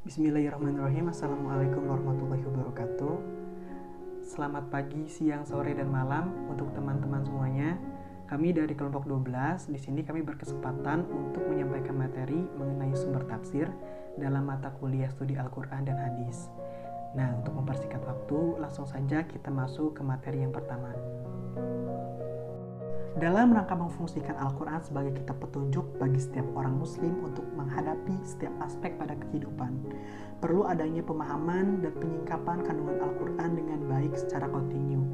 Bismillahirrahmanirrahim. Assalamualaikum warahmatullahi wabarakatuh. Selamat pagi, siang, sore, dan malam untuk teman-teman semuanya. Kami dari kelompok 12, di sini kami berkesempatan untuk menyampaikan materi mengenai sumber tafsir dalam mata kuliah studi Al-Quran dan Hadis. Nah, untuk mempersingkat waktu, langsung saja kita masuk ke materi yang pertama. Dalam rangka memfungsikan Al-Quran sebagai kitab petunjuk bagi setiap orang muslim untuk menghadapi setiap aspek pada kehidupan, perlu adanya pemahaman dan penyingkapan kandungan Al-Quran dengan baik secara kontinu.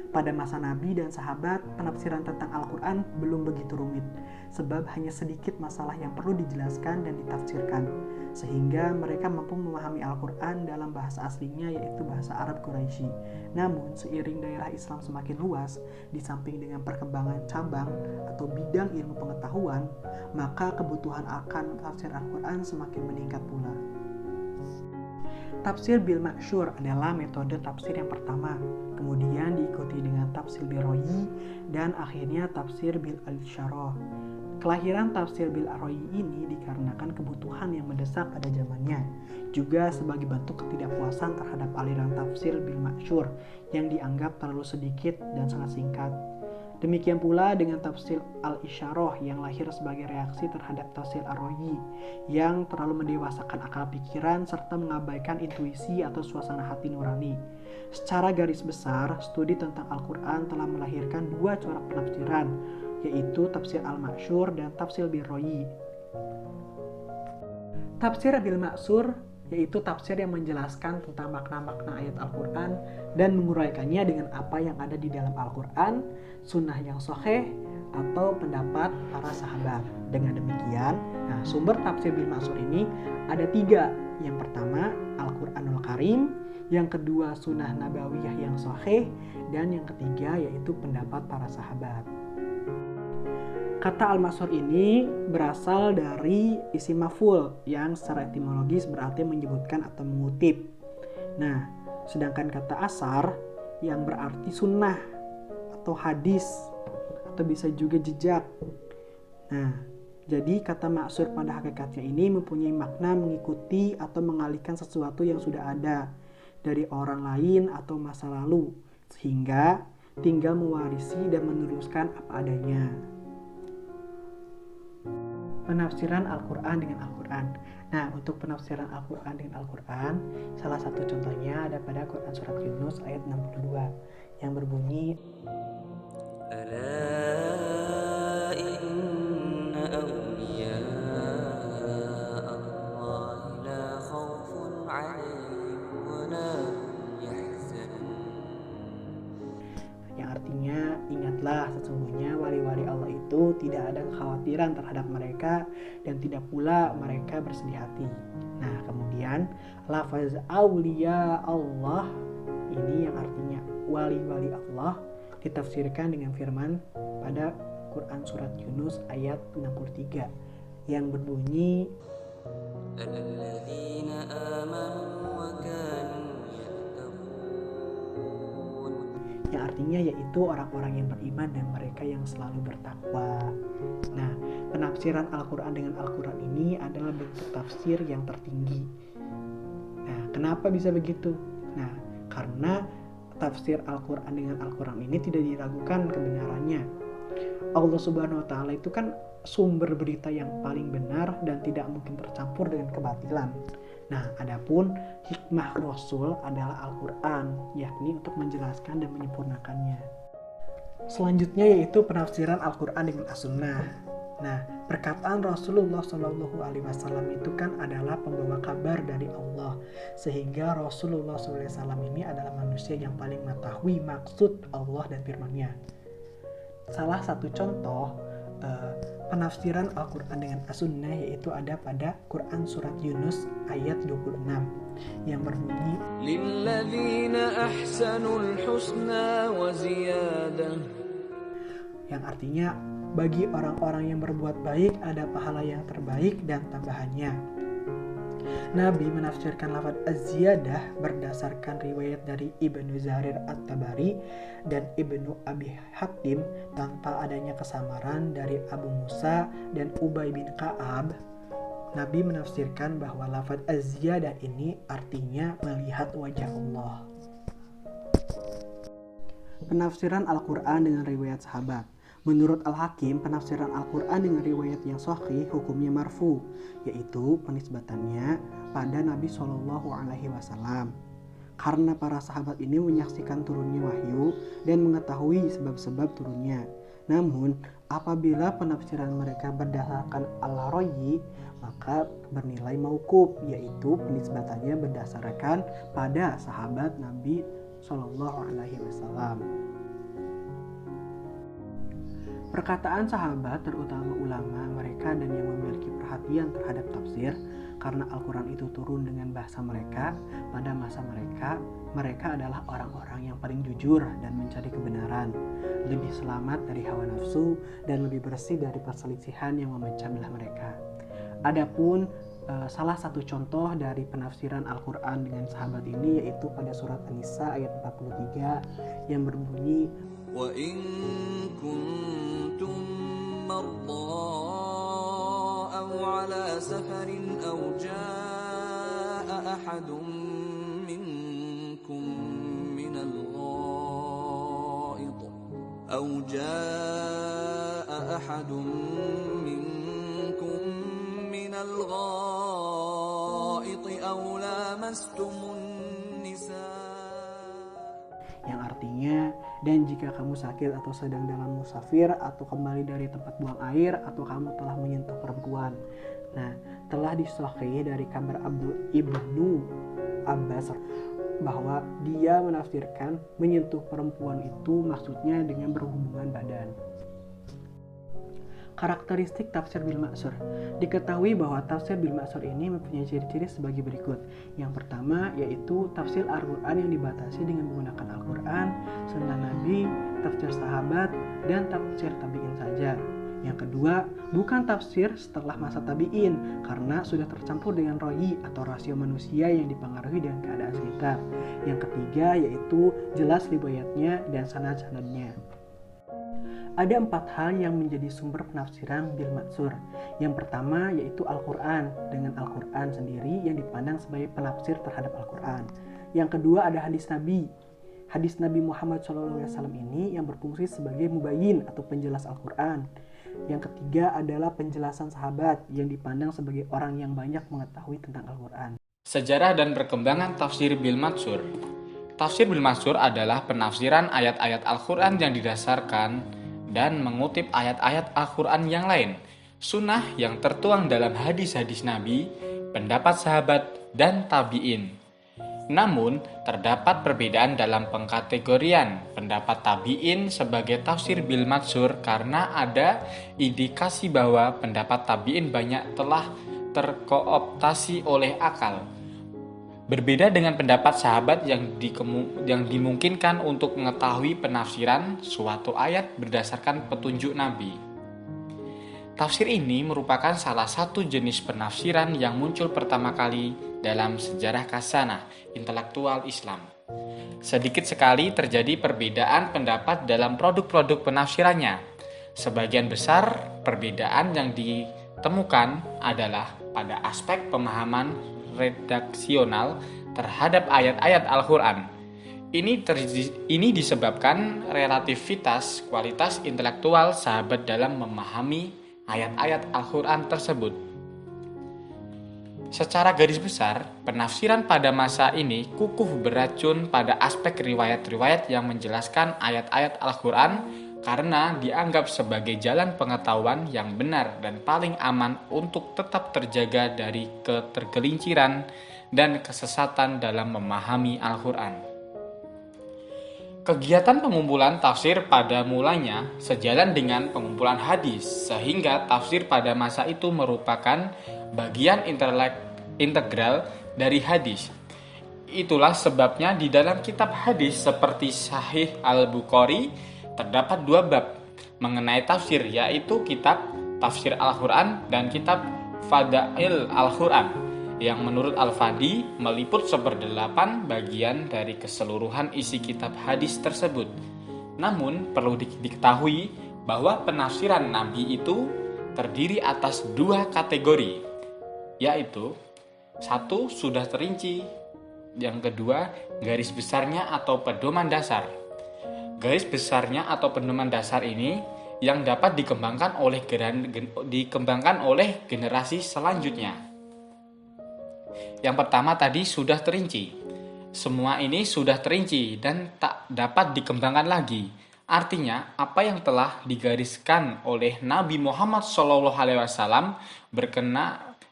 Pada masa Nabi dan sahabat, penafsiran tentang Al-Quran belum begitu rumit, sebab hanya sedikit masalah yang perlu dijelaskan dan ditafsirkan, sehingga mereka mampu memahami Al-Quran dalam bahasa aslinya, yaitu bahasa Arab Quraisy. Namun, seiring daerah Islam semakin luas, di samping dengan perkembangan cabang atau bidang ilmu pengetahuan, maka kebutuhan akan tafsir Al-Quran semakin meningkat pula. Tafsir bil ma'syur adalah metode tafsir yang pertama, kemudian diikuti dengan tafsir bil royi, dan akhirnya tafsir bil al-syarah. Kelahiran tafsir bil royi ini dikarenakan kebutuhan yang mendesak pada zamannya, juga sebagai bentuk ketidakpuasan terhadap aliran tafsir bil ma'syur yang dianggap terlalu sedikit dan sangat singkat. Demikian pula dengan tafsir al-isyarah yang lahir sebagai reaksi terhadap tafsir ar-royi yang terlalu mendewasakan akal pikiran serta mengabaikan intuisi atau suasana hati nurani. Secara garis besar, studi tentang Al-Quran telah melahirkan dua corak penafsiran, yaitu tafsir al-ma'syur dan tafsir bil-royi. Tafsir bil-ma'syur yaitu tafsir yang menjelaskan tentang makna-makna ayat Al-Quran dan menguraikannya dengan apa yang ada di dalam Al-Quran, sunnah yang sahih, atau pendapat para sahabat. Dengan demikian, sumber tafsir bil ma'syur ini ada tiga. Yang pertama, Al-Quranul Karim, yang kedua, sunnah nabawiyah yang sahih, dan yang ketiga yaitu pendapat para sahabat. Kata al-ma'syur ini berasal dari isim maf'ul yang secara etimologis berarti menyebutkan atau mengutip. Nah, sedangkan kata asar yang berarti sunnah atau hadis atau bisa juga jejak. Nah, jadi kata ma'syur pada hakikatnya ini mempunyai makna mengikuti atau mengalihkan sesuatu yang sudah ada dari orang lain atau masa lalu, sehingga tinggal mewarisi dan meneruskan apa adanya. Penafsiran Al-Quran dengan Al-Quran. Nah, untuk penafsiran Al-Quran dengan Al-Quran, salah satu contohnya ada pada Quran Surat Yunus ayat 62 yang berbunyi Ala inna awliya Allah la khawfun alaihim wa la hum yahzanun. yang artinya, ingatlah sesungguhnya wali-wali Allah itu tidak ada kekhawatiran terhadap mereka dan tidak pula mereka bersedih hati. Nah, kemudian lafaz aulia Allah ini yang artinya wali-wali Allah ditafsirkan dengan firman pada Quran Surat Yunus ayat 63 yang berbunyi Alladzina amanu wa kanu yang artinya yaitu orang-orang yang beriman dan mereka yang selalu bertakwa. Nah, penafsiran Al-Quran dengan Al-Quran ini adalah bentuk tafsir yang tertinggi. Nah, kenapa bisa begitu? Nah, karena tafsir Al-Quran dengan Al-Quran ini tidak diragukan kebenarannya. Allah Subhanahu wa Ta'ala itu kan sumber berita yang paling benar dan tidak mungkin tercampur dengan kebatilan. Nah, adapun hikmah Rasul adalah Al-Quran, yakni untuk menjelaskan dan menyempurnakannya. Selanjutnya yaitu penafsiran Al-Quran dengan As-Sunnah. Nah, perkataan Rasulullah SAW itu kan adalah pembawa kabar dari Allah, sehingga Rasulullah SAW ini adalah manusia yang paling mengetahui maksud Allah dan firman-Nya. Salah satu contoh penafsiran Al-Quran dengan As-Sunnah yaitu ada pada Quran Surat Yunus ayat 26 yang berbunyi Lilladzina ahsanul husna wa ziyadah, yang artinya bagi orang-orang yang berbuat baik ada pahala yang terbaik dan tambahannya. Nabi menafsirkan lafaz az-ziyadah berdasarkan riwayat dari Ibnu Jarir At-Tabari dan Ibnu Abi Hatim tanpa adanya kesamaran dari Abu Musa dan Ubay bin Ka'ab. Nabi menafsirkan bahwa lafaz az-ziyadah ini artinya melihat wajah Allah. Penafsiran Al-Quran dengan riwayat sahabat. Menurut Al-Hakim, penafsiran Al-Quran dengan riwayat yang sahih hukumnya marfu, yaitu penisbatannya pada Nabi SAW. Karena para sahabat ini menyaksikan turunnya wahyu dan mengetahui sebab-sebab turunnya. Namun, apabila penafsiran mereka berdasarkan al-ra'yi, maka bernilai mauquf, yaitu penisbatannya berdasarkan pada sahabat Nabi SAW. Perkataan sahabat, terutama ulama mereka dan yang memiliki perhatian terhadap tafsir, karena Al-Quran itu turun dengan bahasa mereka, pada masa mereka adalah orang-orang yang paling jujur dan mencari kebenaran, lebih selamat dari hawa nafsu, dan lebih bersih dari perselisihan yang memecah belah mereka. Adapun salah satu contoh dari penafsiran Al-Quran dengan sahabat ini yaitu pada surat An-Nisa ayat 43 yang berbunyi, وَإِن كُنتُم مَّرْضَىٰ أَوْ عَلَىٰ سَفَرٍ أَوْ جَاءَ أَحَدٌ مِّنكُم مِّنَ الْغَائِطِ أَوْ لَامَسْتُمُ النِّسَاءَ، yang artinya, dan jika kamu sakit atau sedang dalam musafir atau kembali dari tempat buang air atau kamu telah menyentuh perempuan. Nah, telah disahih dari kabar Ibnu Abbas bahwa dia menafsirkan menyentuh perempuan itu maksudnya dengan berhubungan badan. Karakteristik tafsir bil ma'sur. Diketahui bahwa tafsir bil ma'sur ini mempunyai ciri-ciri sebagai berikut. Yang pertama yaitu tafsir Al-Quran yang dibatasi dengan menggunakan Al-Quran, sunnah Nabi, tafsir sahabat, dan tafsir tabi'in saja. Yang kedua, bukan tafsir setelah masa tabi'in karena sudah tercampur dengan ra'yi atau rasio manusia yang dipengaruhi dengan keadaan sekitar. Yang ketiga yaitu jelas riwayatnya dan sanad-sanadnya. Ada 4 hal yang menjadi sumber penafsiran bil ma'sur. Yang pertama yaitu Al-Quran dengan Al-Quran sendiri yang dipandang sebagai penafsir terhadap Al-Quran. Yang kedua ada hadis Nabi. Hadis Nabi Muhammad SAW ini yang berfungsi sebagai mubayyin atau penjelas Al-Quran. Yang ketiga adalah penjelasan sahabat yang dipandang sebagai orang yang banyak mengetahui tentang Al-Quran. Sejarah dan perkembangan tafsir bil ma'sur. Tafsir bil ma'sur adalah penafsiran ayat-ayat Al-Quran yang didasarkan dan mengutip ayat-ayat Al-Quran yang lain, sunnah yang tertuang dalam hadis-hadis Nabi, pendapat sahabat, dan tabi'in. Namun, terdapat perbedaan dalam pengkategorian pendapat tabi'in sebagai tafsir bil ma'sur karena ada indikasi bahwa pendapat tabi'in banyak telah terkooptasi oleh akal. Berbeda dengan pendapat sahabat yang dimungkinkan untuk mengetahui penafsiran suatu ayat berdasarkan petunjuk Nabi. Tafsir ini merupakan salah satu jenis penafsiran yang muncul pertama kali dalam sejarah kasanah intelektual Islam. Sedikit sekali terjadi perbedaan pendapat dalam produk-produk penafsirannya. Sebagian besar perbedaan yang ditemukan adalah pada aspek pemahaman redaksional terhadap ayat-ayat Al-Quran. Ini disebabkan relativitas kualitas intelektual sahabat dalam memahami ayat-ayat Al-Quran tersebut. Secara garis besar, penafsiran pada masa ini kukuh beracun pada aspek riwayat-riwayat yang menjelaskan ayat-ayat Al-Quran karena dianggap sebagai jalan pengetahuan yang benar dan paling aman untuk tetap terjaga dari ketergelinciran dan kesesatan dalam memahami Al-Quran. Kegiatan pengumpulan tafsir pada mulanya sejalan dengan pengumpulan hadis, sehingga tafsir pada masa itu merupakan bagian integral dari hadis. Itulah sebabnya di dalam kitab hadis seperti Sahih Al-Bukhari terdapat 2 bab mengenai tafsir, yaitu kitab Tafsir Al-Quran dan kitab Fadail Al-Quran, yang menurut Al-Fadi meliput 1/8 bagian dari keseluruhan isi kitab hadis tersebut. Namun perlu diketahui bahwa penafsiran Nabi itu terdiri atas 2 kategori. yaitu satu, sudah terinci. Yang kedua, garis besarnya atau pedoman dasar. Garis besarnya atau pedoman dasar ini yang dapat dikembangkan oleh generasi selanjutnya. Yang pertama tadi sudah terinci. Semua ini sudah terinci dan tak dapat dikembangkan lagi. Artinya, apa yang telah digariskan oleh Nabi Muhammad SAW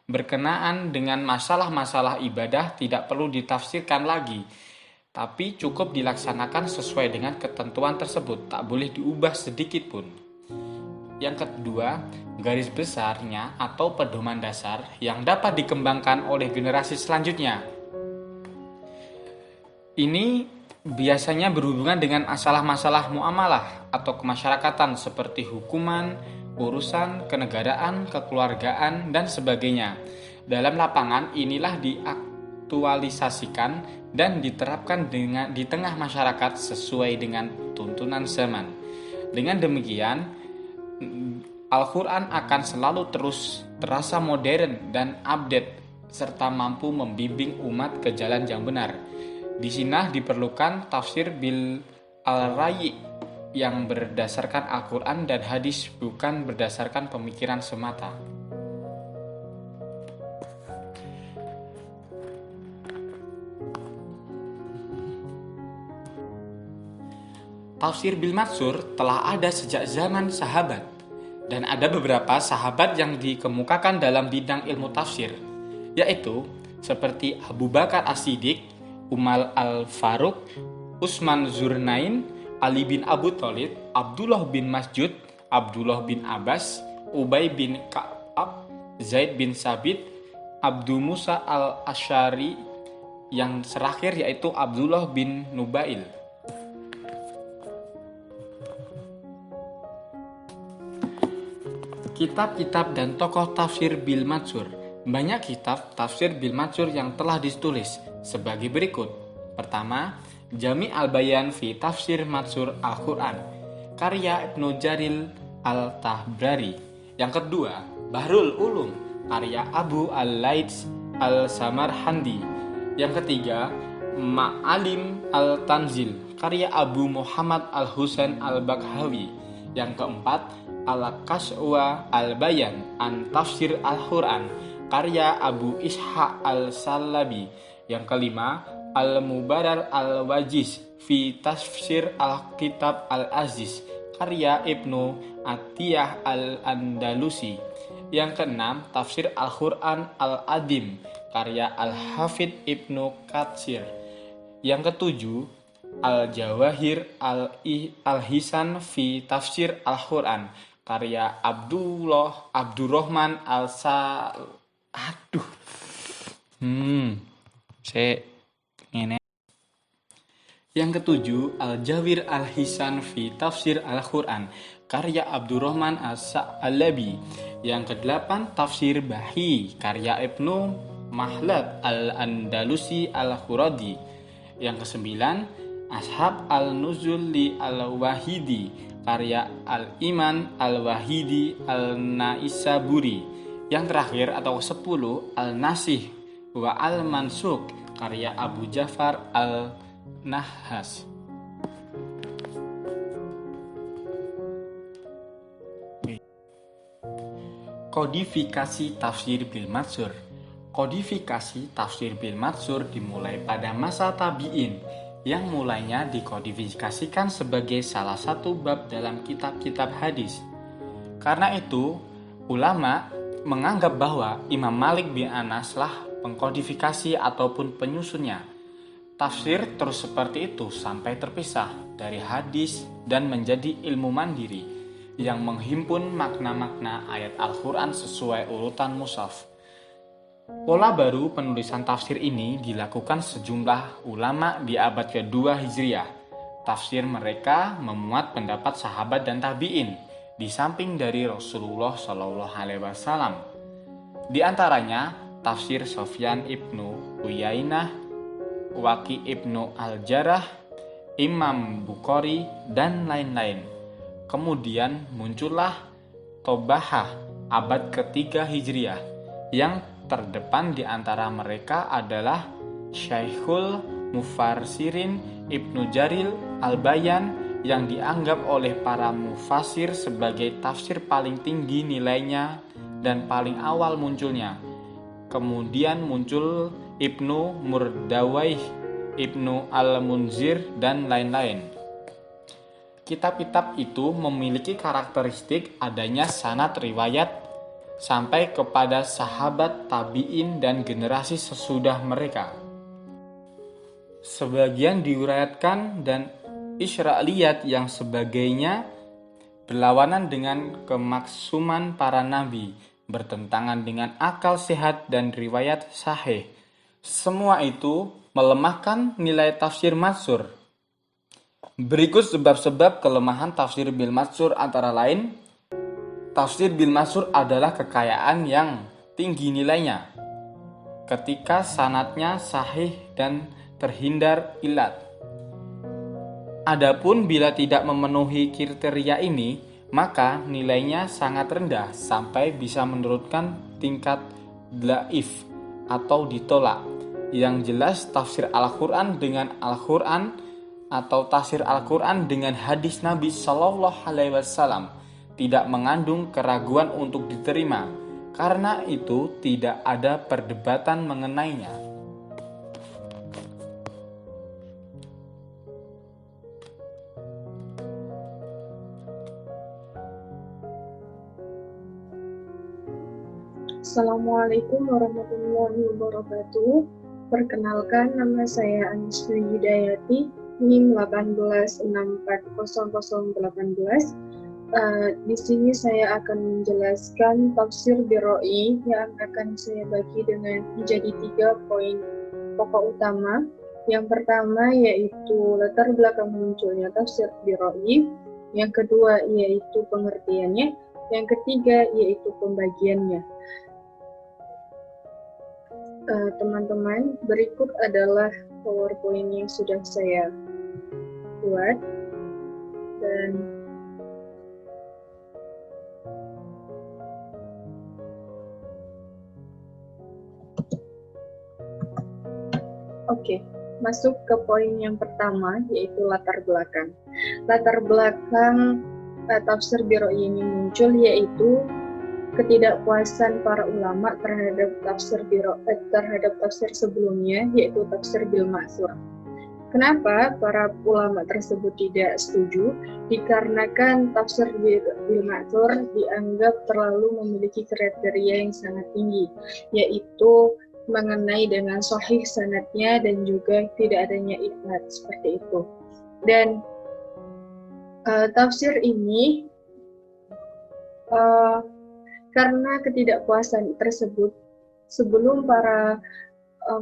berkenaan dengan masalah-masalah ibadah tidak perlu ditafsirkan lagi, tapi cukup dilaksanakan sesuai dengan ketentuan tersebut, tak boleh diubah sedikit pun. Yang kedua, garis besarnya atau pedoman dasar yang dapat dikembangkan oleh generasi selanjutnya. Ini biasanya berhubungan dengan masalah-masalah muamalah atau kemasyarakatan seperti hukuman, urusan, kenegaraan, kekeluargaan, dan sebagainya. Dalam lapangan inilah diaktualisasikan dan diterapkan di tengah masyarakat sesuai dengan tuntunan zaman. Dengan demikian, Al-Quran akan selalu terus terasa modern dan update serta mampu membimbing umat ke jalan yang benar. Di sini diperlukan tafsir bil al-rayi yang berdasarkan Al-Quran dan hadis, bukan berdasarkan pemikiran semata. Tafsir bil matsur telah ada sejak zaman sahabat, dan ada beberapa sahabat yang dikemukakan dalam bidang ilmu tafsir, yaitu seperti Abu Bakar As-Siddiq, Umar Al-Faruq, Utsman Dzunurain, Ali bin Abu Thalib, Abdullah bin Mas'ud, Abdullah bin Abbas, Ubay bin Ka'ab, Zaid bin Sabit, Abu Musa Al-Asy'ari, yang terakhir yaitu Abdullah bin Nubail. Kitab-kitab dan tokoh tafsir bil matsur. Banyak kitab tafsir bil matsur yang telah ditulis sebagai berikut. Pertama, Jami' al-Bayan fi Tafsir Matsur Al-Quran, karya Ibnu Jarir Al-Tabrari. Yang kedua, Bahrul Ulum, karya Abu Al-Laits Al-Samarhandi. Yang ketiga, Ma'alim Al-Tanzil, karya Abu Muhammad Al-Husain Al-Bakhawi. Yang keempat, Al-Kaswa Al-Bayan an Tafsir Al-Quran, karya Abu Ishaq Al-Salabi. Yang kelima, Al-Mubarar Al-Wajiz fi Tafsir Al-Kitab Al-Aziz, karya Ibnu Atiyah Al-Andalusi. Yang keenam, Tafsir Al-Quran Al-Adim, karya Al-Hafidh Ibnu Katsir. Yang ketujuh, Al-Jawahir Al-Hisan fi Tafsir Al-Quran, karya Abdurrahman Yang ketujuh, Al-Jawahir Al-Hisan fi Tafsir Al-Quran, karya Abdurrahman As-Sa'alabi. Yang kedelapan, Tafsir Bahi, karya Ibnu Mahlad Al-Andalusi Al-Khuradi. Yang kesembilan, Ashab Al-Nuzul li Al-Wahidi, karya Al-Iman Al-Wahidi Al-Naisaburi. Yang terakhir atau 10, Al-Nasih wa Al-Mansuk, karya Abu Ja'far Al-Nahas. Kodifikasi tafsir bil matsur. Kodifikasi tafsir bil matsur dimulai pada masa tabi'in, yang mulainya dikodifikasikan sebagai salah satu bab dalam kitab-kitab hadis. Karena itu, ulama menganggap bahwa Imam Malik bin Anas lah pengkodifikasi ataupun penyusunnya. Tafsir terus seperti itu sampai terpisah dari hadis dan menjadi ilmu mandiri yang menghimpun makna-makna ayat Al-Quran sesuai urutan mushaf. Pola baru penulisan tafsir ini dilakukan sejumlah ulama di abad kedua Hijriah. Tafsir mereka memuat pendapat sahabat dan tabi'in, di samping dari Rasulullah SAW. Di antaranya, tafsir Sufyan ibnu Uyainah, Waqi ibnu Al-Jarrah, Imam Bukhari, dan lain-lain. Kemudian muncullah Tobahah abad ketiga Hijriah yang Terdepan di antara mereka adalah Syekhul Mufarsirin Ibnu Jaril Al-Bayan yang dianggap oleh para mufasir sebagai tafsir paling tinggi nilainya dan paling awal munculnya. Kemudian muncul Ibnu Murdawaih, Ibnu Al-Munzir, dan lain-lain. Kitab-kitab itu memiliki karakteristik adanya sanad riwayat sampai kepada sahabat tabi'in dan generasi sesudah mereka. Sebagian diuraikan dan Isra'iliyat yang sebagainya berlawanan dengan kemaksuman para nabi, bertentangan dengan akal sehat dan riwayat sahih. Semua itu melemahkan nilai tafsir matsur. Berikut sebab-sebab kelemahan tafsir bil matsur antara lain: tafsir bil matsur adalah kekayaan yang tinggi nilainya ketika sanadnya sahih dan terhindar ilat. Adapun bila tidak memenuhi kriteria ini, maka nilainya sangat rendah sampai bisa menurunkan tingkat dhaif atau ditolak. Yang jelas tafsir Al-Quran dengan Al-Quran atau tafsir Al-Quran dengan hadis Nabi Shallallahu Alaihi Wasallam tidak mengandung keraguan untuk diterima, karena itu tidak ada perdebatan mengenainya. Assalamualaikum warahmatullahi wabarakatuh. Perkenalkan, nama saya Anisfi Hidayati, NIM 18640018. Di sini saya akan menjelaskan tafsir Biroi yang akan saya bagi menjadi 3 poin pokok utama. Yang pertama yaitu latar belakang munculnya tafsir Biroi, yang kedua yaitu pengertiannya, yang ketiga yaitu pembagiannya. Teman-teman, berikut adalah PowerPoint yang sudah saya buat, dan oke, masuk ke poin yang pertama yaitu latar belakang. Latar belakang tafsir Biroi ini muncul yaitu ketidakpuasan para ulama terhadap tafsir sebelumnya, yaitu tafsir bil matsur. Kenapa para ulama tersebut tidak setuju? Dikarenakan tafsir bil matsur dianggap terlalu memiliki kriteria yang sangat tinggi, yaitu mengenai dengan sahih sanadnya dan juga tidak adanya isnad seperti itu. Dan tafsir ini karena ketidakpuasan tersebut, sebelum para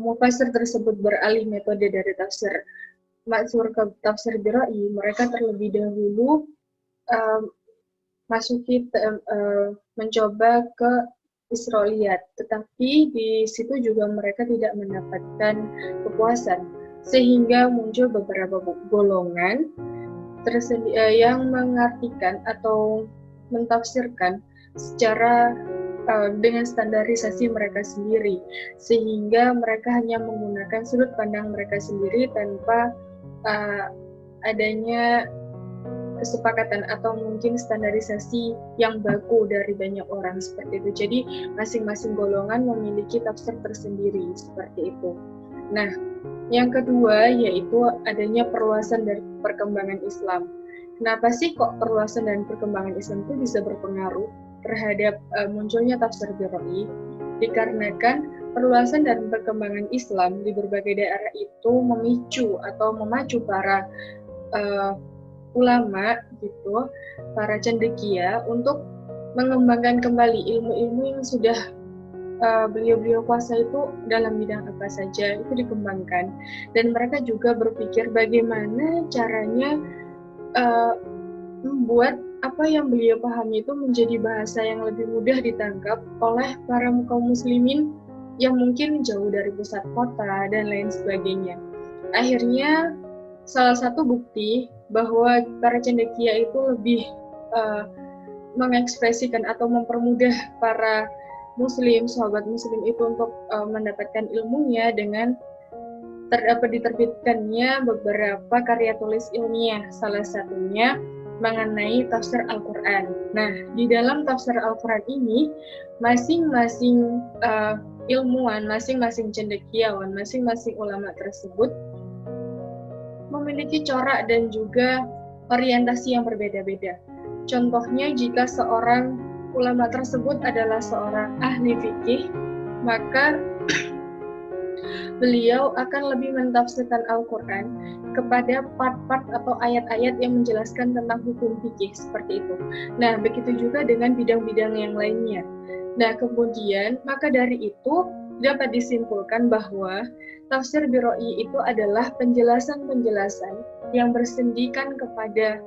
mufasir tersebut beralih metode dari tafsir matsur ke tafsir Biroi, mereka terlebih dahulu mencoba ke Isra'iliyat, tetapi di situ juga mereka tidak mendapatkan kepuasan, sehingga muncul beberapa golongan yang mengartikan atau mentafsirkan secara dengan standarisasi mereka sendiri, sehingga mereka hanya menggunakan sudut pandang mereka sendiri tanpa adanya kesepakatan atau mungkin standarisasi yang baku dari banyak orang seperti itu. Jadi masing-masing golongan memiliki tafsir tersendiri seperti itu. Nah, yang kedua yaitu adanya perluasan dari perkembangan Islam. Kenapa sih kok perluasan dan perkembangan Islam itu bisa berpengaruh terhadap munculnya tafsir Biroi? Dikarenakan perluasan dan perkembangan Islam di berbagai daerah itu memicu atau memacu para ulama gitu, para cendekia untuk mengembangkan kembali ilmu-ilmu yang sudah beliau-beliau kuasa itu dalam bidang apa saja itu dikembangkan, dan mereka juga berpikir bagaimana caranya membuat apa yang beliau pahami itu menjadi bahasa yang lebih mudah ditangkap oleh para kaum muslimin yang mungkin jauh dari pusat kota dan lain sebagainya. Akhirnya salah satu bukti bahwa para cendekia itu lebih mengekspresikan atau mempermudah para muslim, sahabat muslim itu untuk mendapatkan ilmunya dengan diterbitkannya beberapa karya tulis ilmiah, salah satunya mengenai tafsir Al-Quran. Nah, di dalam tafsir Al-Quran ini, masing-masing ilmuwan, masing-masing cendekiawan, masing-masing ulama tersebut memiliki corak dan juga orientasi yang berbeda-beda. Contohnya, jika seorang ulama tersebut adalah seorang ahli fikih, maka beliau akan lebih mentafsirkan Al-Quran kepada part-part atau ayat-ayat yang menjelaskan tentang hukum fikih seperti itu. Nah, begitu juga dengan bidang-bidang yang lainnya. Nah, kemudian maka dari itu dapat disimpulkan bahwa tafsir biroi itu adalah penjelasan-penjelasan yang bersendikan kepada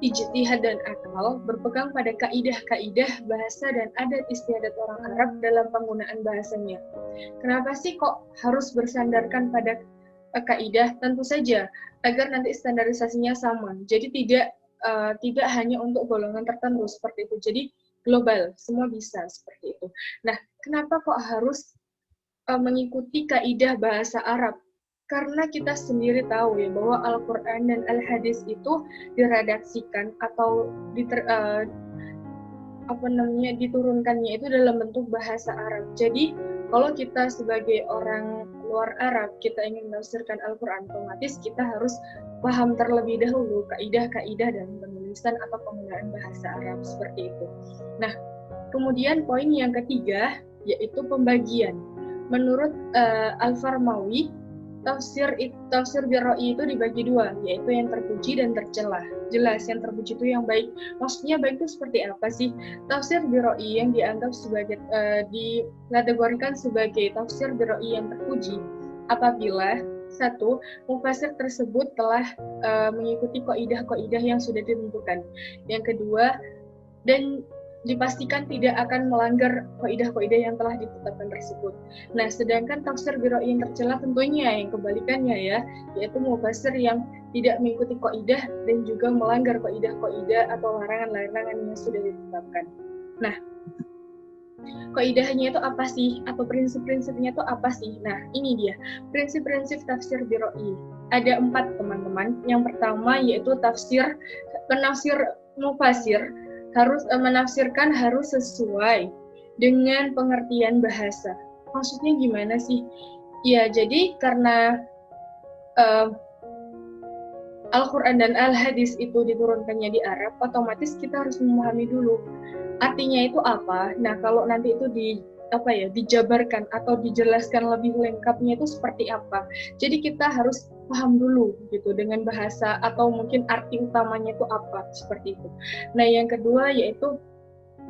ijtihad dan akal, berpegang pada kaidah-kaidah bahasa dan adat istiadat orang Arab dalam penggunaan bahasanya. Kenapa sih kok harus bersandarkan pada kaidah? Tentu saja agar nanti standarisasinya sama. Jadi tidak hanya untuk golongan tertentu seperti itu. Jadi global, semua bisa seperti itu. Nah, kenapa kok harus mengikuti kaidah bahasa Arab? Karena kita sendiri tahu ya bahwa Al-Quran dan Al-Hadis itu diredaksikan atau diturunkannya itu dalam bentuk bahasa Arab. Jadi kalau kita sebagai orang luar Arab, kita ingin menafsirkan Al-Quran, otomatis kita harus paham terlebih dahulu kaidah-kaidah dalam penulisan atau penggunaan bahasa Arab seperti itu. Nah, kemudian poin yang ketiga yaitu pembagian. Menurut Al-Farmawi, tafsir biroi itu dibagi dua, yaitu yang terpuji dan tercela. Jelas, yang terpuji itu yang baik. Maksudnya baik itu seperti apa sih? Tafsir biroi yang dianggap sebagai dikategorikan sebagai tafsir biroi yang terpuji apabila satu, mufassir tersebut telah mengikuti kaidah-kaidah yang sudah ditentukan. Yang kedua, dan dipastikan tidak akan melanggar kaidah-kaidah yang telah ditetapkan tersebut. Nah, sedangkan tafsir biroi yang tercela tentunya yang kebalikannya ya, yaitu mufassir yang tidak mengikuti kaidah dan juga melanggar kaidah-kaidah atau larangan-larangan yang sudah ditetapkan. Nah, kaidahnya itu apa sih? Atau prinsip-prinsipnya itu apa sih? Nah, ini dia prinsip-prinsip tafsir biroi. Ada 4, teman-teman. Yang pertama yaitu penafsir mufassir harus menafsirkan harus sesuai dengan pengertian bahasa. Maksudnya gimana sih? Ya, jadi karena Al-Quran dan Al-Hadis itu diturunkannya di Arab, otomatis kita harus memahami dulu artinya itu apa. Nah, kalau nanti itu dijabarkan atau dijelaskan lebih lengkapnya itu seperti apa. Jadi kita harus paham dulu gitu dengan bahasa atau mungkin arti utamanya itu apa, seperti itu. Nah, yang kedua yaitu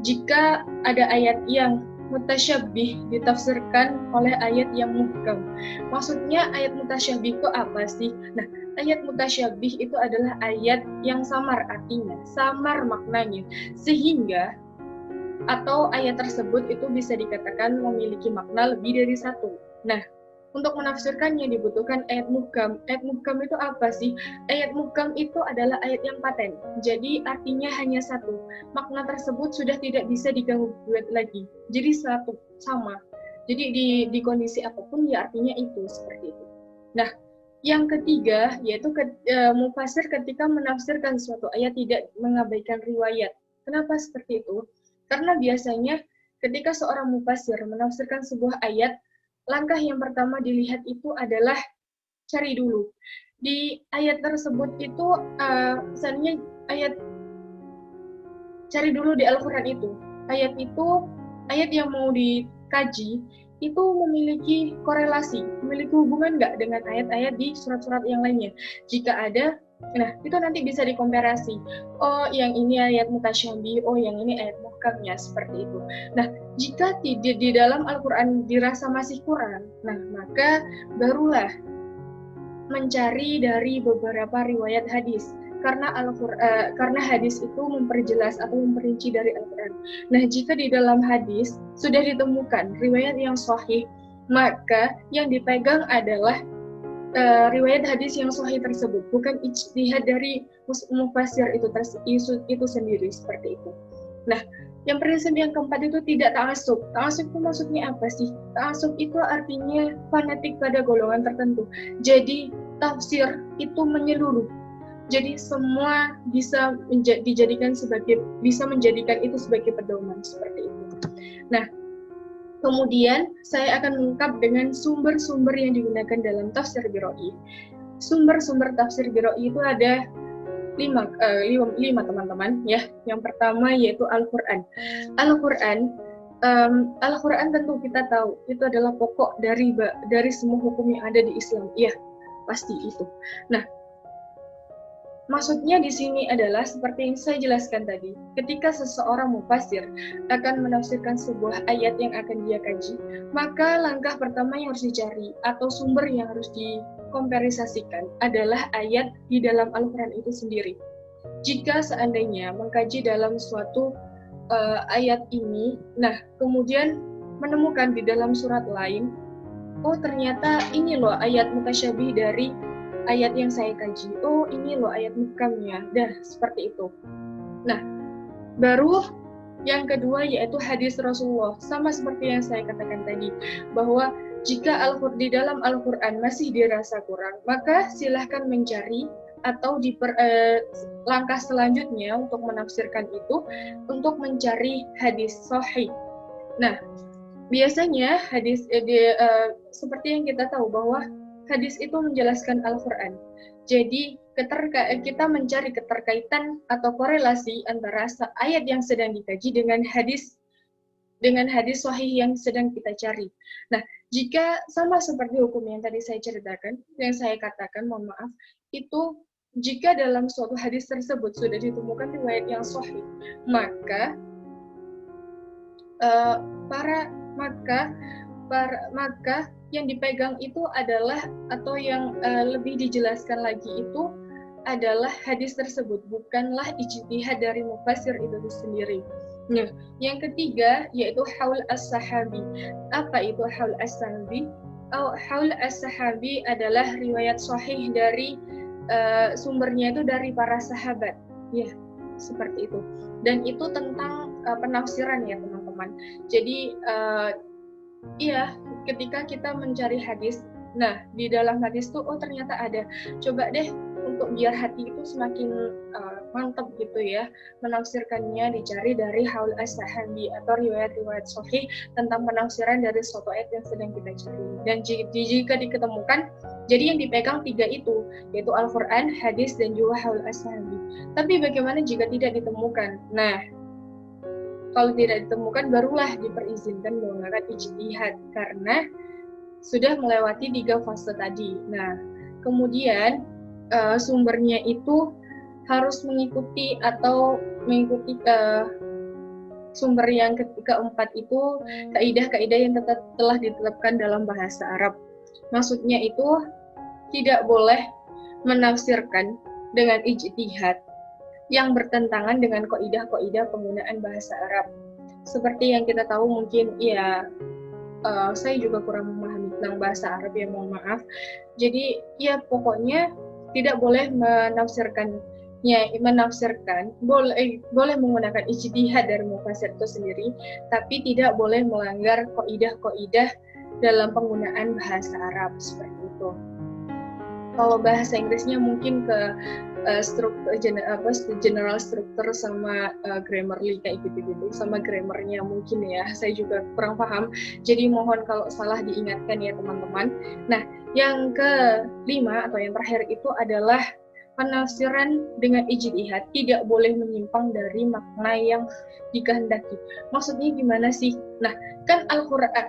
jika ada ayat yang mutasyabih ditafsirkan oleh ayat yang muhkam. Maksudnya ayat mutasyabih itu apa sih? Nah, ayat mutasyabih itu adalah ayat yang samar artinya, samar maknanya, sehingga atau ayat tersebut itu bisa dikatakan memiliki makna lebih dari satu. Nah, untuk menafsirkannya dibutuhkan ayat muhkam. Ayat muhkam itu apa sih? Ayat muhkam itu adalah ayat yang paten. Jadi artinya hanya satu. Makna tersebut sudah tidak bisa diganggu-gugat lagi. Jadi satu, sama. Jadi di kondisi apapun ya artinya itu, seperti itu. Nah, yang ketiga yaitu mufassir ketika menafsirkan suatu ayat tidak mengabaikan riwayat. Kenapa seperti itu? Karena biasanya ketika seorang mufassir menafsirkan sebuah ayat, langkah yang pertama dilihat itu adalah cari dulu. Di ayat tersebut itu, misalnya cari dulu di Al-Quran itu. Ayat yang mau dikaji, itu memiliki korelasi, memiliki hubungan nggak dengan ayat-ayat di surat-surat yang lainnya. Jika ada, nah itu nanti bisa dikomparasi. Oh, yang ini ayat mutasyabih, oh yang ini ayat muhkamnya, seperti itu. Nah, jika di dalam Al-Quran dirasa masih kurang, nah maka barulah mencari dari beberapa riwayat hadis. Karena hadis itu memperjelas atau memperinci dari Al-Quran. Nah, jika di dalam hadis sudah ditemukan riwayat yang sahih, maka yang dipegang adalah riwayat hadis yang sahih tersebut, bukan ijtihad dari mufassir itu sendiri, seperti itu. Nah, Yang prinsip yang keempat itu tidak ta'assub. Ta'assub itu maksudnya apa sih? Ta'assub itu artinya fanatik pada golongan tertentu. Jadi tafsir itu menyeluruh. Jadi semua bisa menjadikan itu sebagai pedoman seperti itu. Nah, kemudian saya akan mengungkap dengan sumber-sumber yang digunakan dalam tafsir Biroi. Sumber-sumber tafsir Biroi itu ada lima teman-teman ya. Yang pertama yaitu Al-Quran. Al-Quran tentu kita tahu itu adalah pokok dari semua hukum yang ada di Islam. Ya, pasti itu. Nah, maksudnya di sini adalah seperti yang saya jelaskan tadi, ketika seseorang mufassir akan menafsirkan sebuah ayat yang akan dia kaji, maka langkah pertama yang harus dicari atau sumber yang harus dikomparisasikan adalah ayat di dalam Al-Quran itu sendiri. Jika seandainya mengkaji dalam suatu ayat ini, nah kemudian menemukan di dalam surat lain, oh ternyata ini loh ayat mutasyabih dari ayat yang saya kaji, oh ini loh ayat muhkamnya, seperti itu. Nah, baru yang kedua yaitu hadis Rasulullah, sama seperti yang saya katakan tadi, bahwa jika di dalam Al-Quran masih dirasa kurang, maka silahkan mencari atau langkah selanjutnya untuk menafsirkan itu, untuk mencari hadis sahih. Nah, biasanya hadis seperti yang kita tahu bahwa hadis itu menjelaskan Al-Quran. Jadi kita mencari keterkaitan atau korelasi antara ayat yang sedang dikaji dengan hadis sahih yang sedang kita cari. Nah, jika sama seperti hukum yang tadi saya ceritakan, yang saya katakan, mohon maaf, itu jika dalam suatu hadis tersebut sudah ditemukan riwayat yang sahih, maka yang dipegang itu adalah, atau yang lebih dijelaskan lagi itu adalah hadis tersebut, bukanlah ijtihad dari mufassir itu sendiri. Nah, yang ketiga yaitu haul as-sahabi. Apa itu haul as-sahabi? Haul as-sahabi adalah riwayat sahih dari sumbernya itu dari para sahabat. Ya, seperti itu. Dan itu tentang penafsiran ya teman-teman. Jadi ketika kita mencari hadis, nah di dalam hadis itu ternyata ada. Coba deh untuk biar hati itu semakin mantap gitu ya, menafsirkannya dicari dari haul as-sahabi atau riwayat-riwayat sahih tentang penafsiran dari suatu ayat yang sedang kita cari. Dan jika diketemukan, jadi yang dipegang tiga itu, yaitu Al-Quran, hadis, dan juga haul as-sahabi. Tapi bagaimana jika tidak ditemukan? Nah, kalau tidak ditemukan, barulah diperizinkan menggunakan ijtihad karena sudah melewati 3 fase tadi. Nah, kemudian sumbernya itu harus mengikuti sumber yang keempat itu kaidah-kaidah yang telah ditetapkan dalam bahasa Arab. Maksudnya itu tidak boleh menafsirkan dengan ijtihad yang bertentangan dengan kaidah-kaidah penggunaan bahasa Arab. Seperti yang kita tahu mungkin ya, saya juga kurang memahami tentang bahasa Arab ya, mohon maaf. Jadi ya pokoknya tidak boleh menafsirkan, boleh menggunakan ijtihad dari mufassir itu sendiri, tapi tidak boleh melanggar kaidah-kaidah dalam penggunaan bahasa Arab seperti itu. Kalau bahasa Inggrisnya mungkin ke general structure sama grammarly kayak gitu-gitu, sama grammarnya mungkin ya, saya juga kurang paham, jadi mohon kalau salah diingatkan ya teman-teman. Nah, yang kelima atau yang terakhir itu adalah penafsiran dengan ijtihad, tidak boleh menyimpang dari makna yang dikehendaki. Maksudnya gimana sih? Nah, kan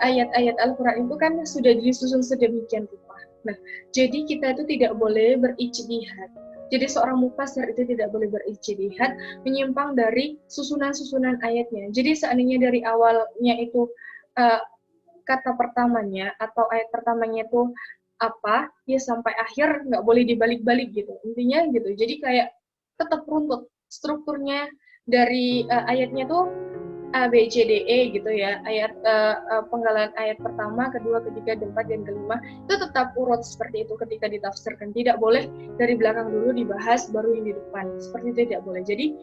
ayat-ayat Al-Quran itu kan sudah disusun sedemikian rupa. Nah, jadi kita itu tidak boleh berijtihad. Jadi seorang mufassir itu tidak boleh berijtihad menyimpang dari susunan-susunan ayatnya. Jadi seandainya dari awalnya itu kata pertamanya atau ayat pertamanya itu apa, ya sampai akhir nggak boleh dibalik-balik gitu. Intinya gitu. Jadi kayak tetap runtut strukturnya dari ayatnya tuh A, B, C, D, E gitu ya. Ayat penggalan ayat pertama, kedua, ketiga, keempat, dan kelima itu tetap urut seperti itu ketika ditafsirkan. Tidak boleh dari belakang dulu dibahas baru yang di depan. Seperti itu tidak boleh. Jadi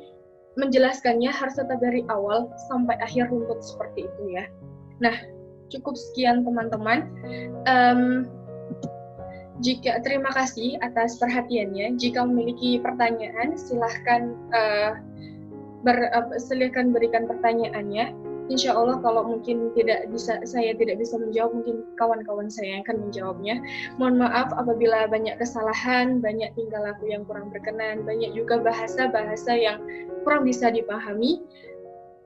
menjelaskannya harus tetap dari awal sampai akhir runtut seperti itu ya. Nah, cukup sekian teman-teman. Terima kasih atas perhatiannya. Jika memiliki pertanyaan, silahkan berikan pertanyaannya. Insya Allah kalau mungkin saya tidak bisa menjawab, mungkin kawan-kawan saya yang akan menjawabnya. Mohon maaf apabila banyak kesalahan, banyak tingkah laku yang kurang berkenan, banyak juga bahasa-bahasa yang kurang bisa dipahami.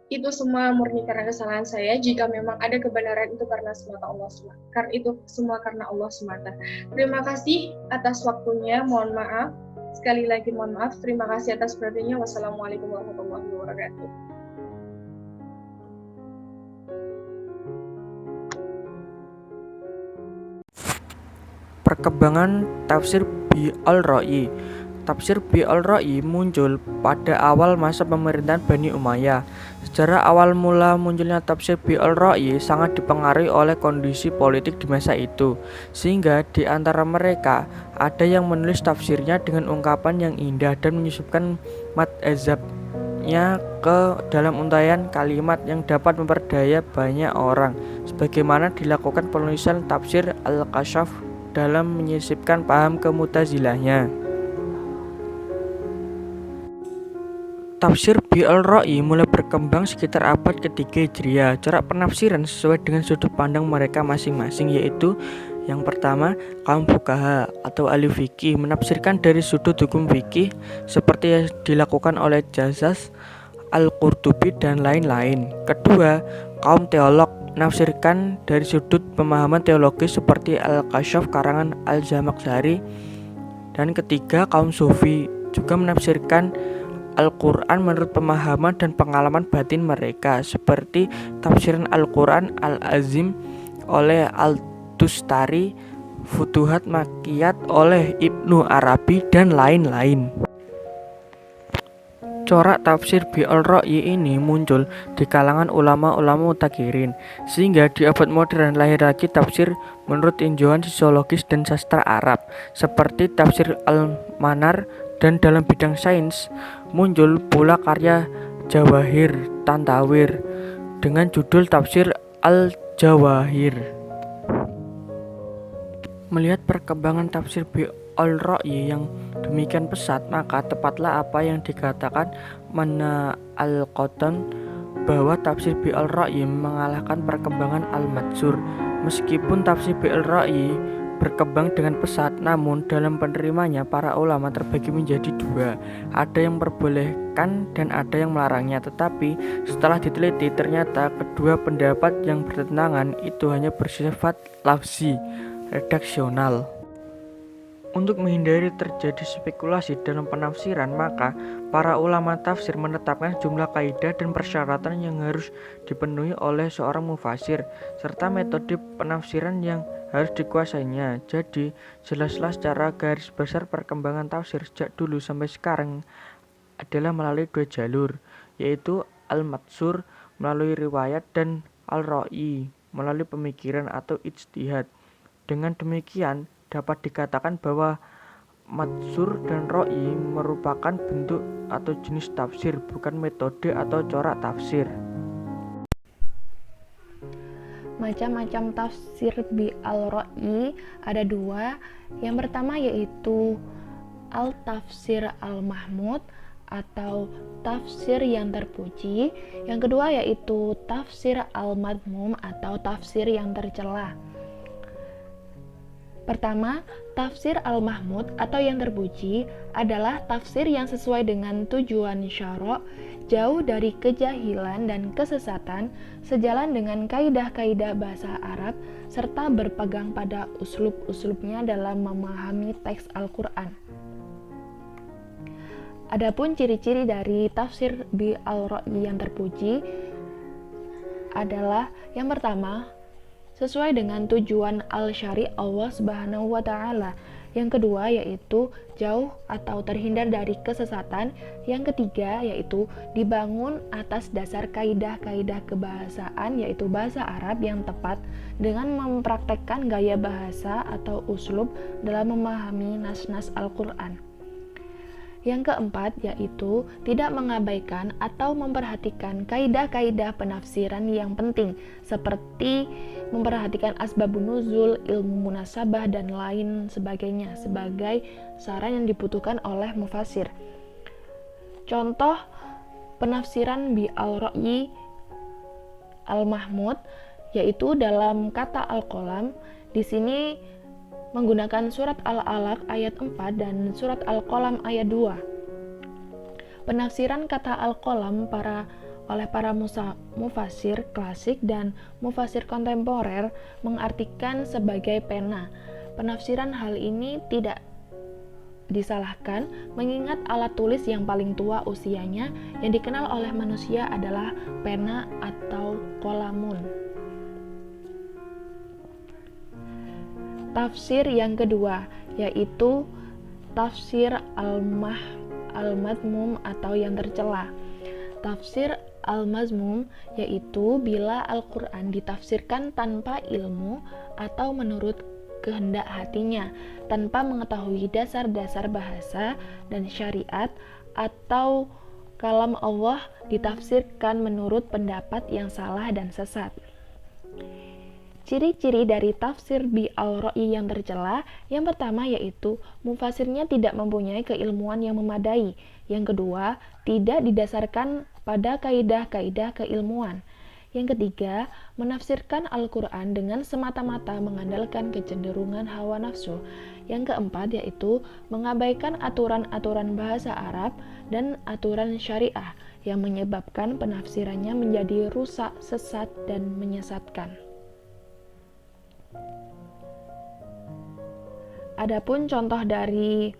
Itu semua murni karena kesalahan saya. Jika memang ada kebenaran, itu karena semata Allah semata. Karena itu semua karena Allah semata. Terima kasih atas waktunya. Mohon maaf. Sekali lagi mohon maaf. Terima kasih atas perhatiannya. Wassalamualaikum warahmatullahi wabarakatuh. Perkembangan tafsir Bi al-Ra'yi. Tafsir Bi al-Ra'yi muncul pada awal masa pemerintahan Bani Umayyah. Sejarah awal mula munculnya tafsir Bi al-Ra'yi sangat dipengaruhi oleh kondisi politik di masa itu, sehingga di antara mereka ada yang menulis tafsirnya dengan ungkapan yang indah dan menyusupkan mad azabnya ke dalam untaian kalimat yang dapat memperdaya banyak orang, sebagaimana dilakukan penulisan tafsir Al-Kashaf dalam menyisipkan paham ke-Mu'tazilahnya. Tafsir Bi al-Ra'yi mulai berkembang sekitar abad ketiga Hijriah. Corak penafsiran sesuai dengan sudut pandang mereka masing-masing, yaitu yang pertama, kaum fuqaha atau ahli fikih menafsirkan dari sudut hukum fikih seperti yang dilakukan oleh Jazaz, Al-Qurtubi dan lain-lain. Kedua, kaum teolog menafsirkan dari sudut pemahaman teologis seperti Al-Kashaf karangan Al-Zamakhsyari. Dan ketiga, kaum sufi juga menafsirkan Al-Quran menurut pemahaman dan pengalaman batin mereka, seperti tafsiran Al-Quran Al-Azim oleh Al-Tustari, Futuhat Makkiyat oleh Ibnu Arabi, dan lain-lain. Corak tafsir Bi al-Ra'yi ini muncul di kalangan ulama-ulama mutakhirin, sehingga di abad modern lahir lagi tafsir menurut tinjauan sosiologis dan sastra Arab, seperti tafsir Al-Manar. Dan dalam bidang sains muncul pula karya Jawahir Tantawir dengan judul Tafsir Al-Jawahir. Melihat perkembangan tafsir Bi al-Ra'yi yang demikian pesat, maka tepatlah apa yang dikatakan Mana al-Qatan bahwa tafsir Bi al-Ra'yi mengalahkan perkembangan Al-Mansur. Meskipun tafsir Bi al-Ra'yi berkembang dengan pesat, namun dalam penerimanya para ulama terbagi menjadi dua. Ada yang memperbolehkan dan ada yang melarangnya. Tetapi setelah diteliti, ternyata kedua pendapat yang bertentangan itu hanya bersifat lafzi, redaksional. Untuk menghindari terjadi spekulasi dalam penafsiran, maka para ulama tafsir menetapkan jumlah kaidah dan persyaratan yang harus dipenuhi oleh seorang mufasir, serta metode penafsiran yang harus dikuasainya. Jadi, jelaslah secara garis besar perkembangan tafsir sejak dulu sampai sekarang adalah melalui dua jalur, yaitu Al-Mansur melalui riwayat dan Al-Ra'yi melalui pemikiran atau ijtihad. Dengan demikian, dapat dikatakan bahwa Mansur dan Ra'yi merupakan bentuk atau jenis tafsir, bukan metode atau corak tafsir. Macam-macam tafsir Bi al-Ra'yi ada dua. Yang pertama yaitu Al-Tafsir Al-Mahmud atau tafsir yang terpuji. Yang kedua yaitu Tafsir Al-Madmum atau tafsir yang tercela. Pertama, tafsir Al-Mahmud atau yang terpuji adalah tafsir yang sesuai dengan tujuan syara', jauh dari kejahilan dan kesesatan, sejalan dengan kaidah-kaidah bahasa Arab, serta berpegang pada uslub-uslubnya dalam memahami teks Al-Quran. Adapun ciri-ciri dari tafsir Bi al-Ra'yi yang terpuji adalah yang pertama, sesuai dengan tujuan al-syari' Allah Subhanahu wa Ta'ala. Yang kedua yaitu jauh atau terhindar dari kesesatan. Yang ketiga yaitu dibangun atas dasar kaidah-kaidah kebahasaan, yaitu bahasa Arab yang tepat dengan mempraktekkan gaya bahasa atau uslub dalam memahami nas-nas Al-Quran. Yang keempat yaitu tidak mengabaikan atau memperhatikan kaidah-kaidah penafsiran yang penting seperti memperhatikan asbabun nuzul, ilmu munasabah dan lain sebagainya sebagai saran yang dibutuhkan oleh mufasir. Contoh penafsiran bi al-ra'yi al-mahmud yaitu dalam kata al-qalam di sini menggunakan surat Al-Alaq ayat 4 dan surat Al-Qalam ayat 2. Penafsiran kata Al-Qalam oleh para mufasir klasik dan mufasir kontemporer mengartikan sebagai pena. Penafsiran hal ini tidak disalahkan mengingat alat tulis yang paling tua usianya yang dikenal oleh manusia adalah pena atau qalamun. Tafsir yang kedua yaitu tafsir al-mazmum atau yang tercela. Tafsir al-mazmum yaitu bila Al-Quran ditafsirkan tanpa ilmu atau menurut kehendak hatinya, tanpa mengetahui dasar-dasar bahasa dan syariat, atau kalam Allah ditafsirkan menurut pendapat yang salah dan sesat. Ciri-ciri dari tafsir bi al-ra'yi yang tercela, yang pertama yaitu mufasirnya tidak mempunyai keilmuan yang memadai. Yang kedua, tidak didasarkan pada kaidah-kaidah keilmuan. Yang ketiga, menafsirkan Al-Quran dengan semata-mata mengandalkan kecenderungan hawa nafsu. Yang keempat yaitu mengabaikan aturan-aturan bahasa Arab dan aturan syariah yang menyebabkan penafsirannya menjadi rusak, sesat, dan menyesatkan. Adapun contoh dari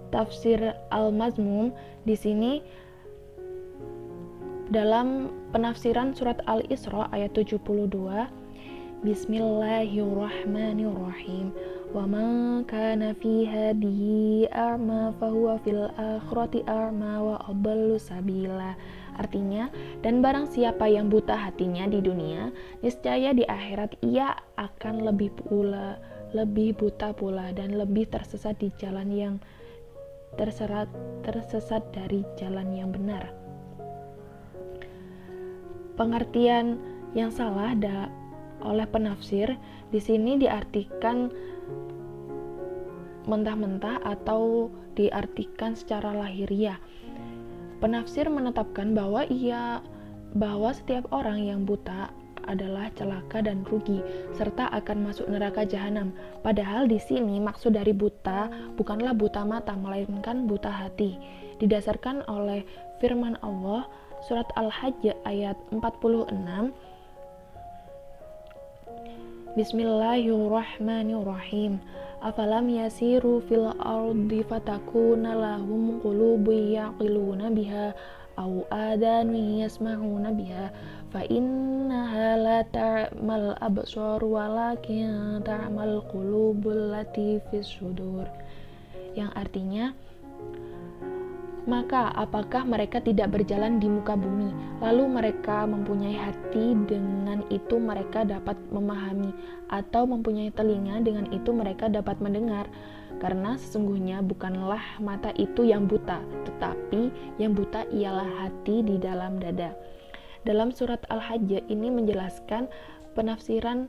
tafsir al-mazmum di sini dalam penafsiran surat Al-Isra ayat 72, Bismillahirrahmanirrahim. Wa man kana fi hadhihi a'ma fahuwa fil akhirati a'ma wa adallu sabila. Artinya, dan barang siapa yang buta hatinya di dunia, niscaya di akhirat ia akan lebih buta pula dan lebih tersesat di jalan yang tersesat dari jalan yang benar. Pengertian yang salah oleh penafsir di sini diartikan mentah-mentah atau diartikan secara lahiriah. Penafsir menetapkan bahwa setiap orang yang buta adalah celaka dan rugi serta akan masuk neraka jahanam. Padahal di sini maksud dari buta bukanlah buta mata melainkan buta hati. Didasarkan oleh firman Allah surat Al-Hajj ayat 46. Bismillahirrahmanirrahim. Afalam yasiru fil ardi fatakuna lahum qulubun yaqiluna biha aw adanun yasma'una biha fa innaha la ta'mal absar walakin ta'mal qulubul lati fis sudur. Yang artinya, maka apakah mereka tidak berjalan di muka bumi, lalu mereka mempunyai hati, dengan itu mereka dapat memahami, atau mempunyai telinga, dengan itu mereka dapat mendengar? Karena sesungguhnya bukanlah mata itu yang buta, tetapi yang buta ialah hati di dalam dada. Dalam surat Al-Hajj ini menjelaskan penafsiran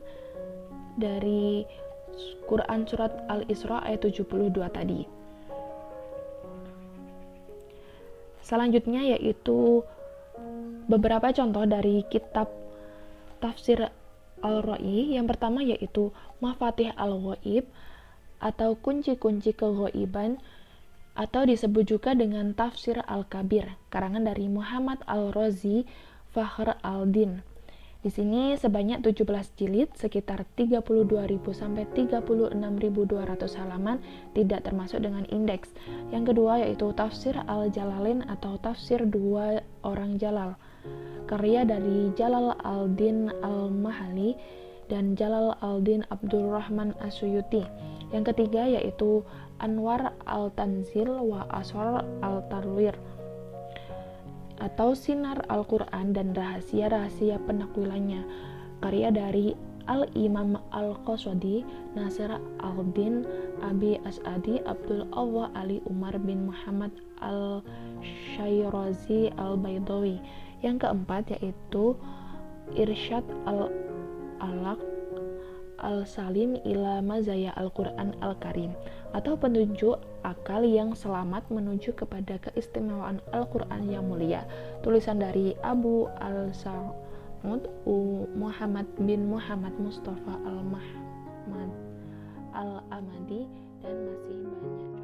dari Quran surat Al-Isra ayat 72 tadi. Selanjutnya yaitu beberapa contoh dari kitab tafsir al-Ra'i. Yang pertama yaitu Mafatih al-Ghaib atau kunci-kunci keghaiban, atau disebut juga dengan tafsir al-Kabir, karangan dari Muhammad al-Razi Fakhr al-Din. Di sini sebanyak 17 jilid, sekitar 32.000 sampai 36.200 halaman, tidak termasuk dengan indeks. Yang kedua yaitu Tafsir Al-Jalalain atau Tafsir Dua Orang Jalal, karya dari Jalal al-Din al-Mahali dan Jalal al-Din Abdurrahman As-Suyuti. Yang ketiga yaitu Anwar al-Tanzil wa Asrar al-Tarwir atau Sinar Al-Quran dan Rahasia-Rahasia Penakwilannya, karya dari Al-Imam Al-Qasadi, Nasir Al-Din, Abi As'adi, Abdul Allah Ali Umar bin Muhammad Al-Syairazi Al-Baydawi. Yang keempat yaitu Irsyad Al-Alaq Al-Salim ila Mazaya Al-Quran Al-Karim, atau petunjuk akal yang selamat menuju kepada keistimewaan Al-Quran yang mulia, tulisan dari Abu Al-Sa'ud Muhammad bin Muhammad Mustafa Al-Mahmad Al-Amadi, dan masih banyak.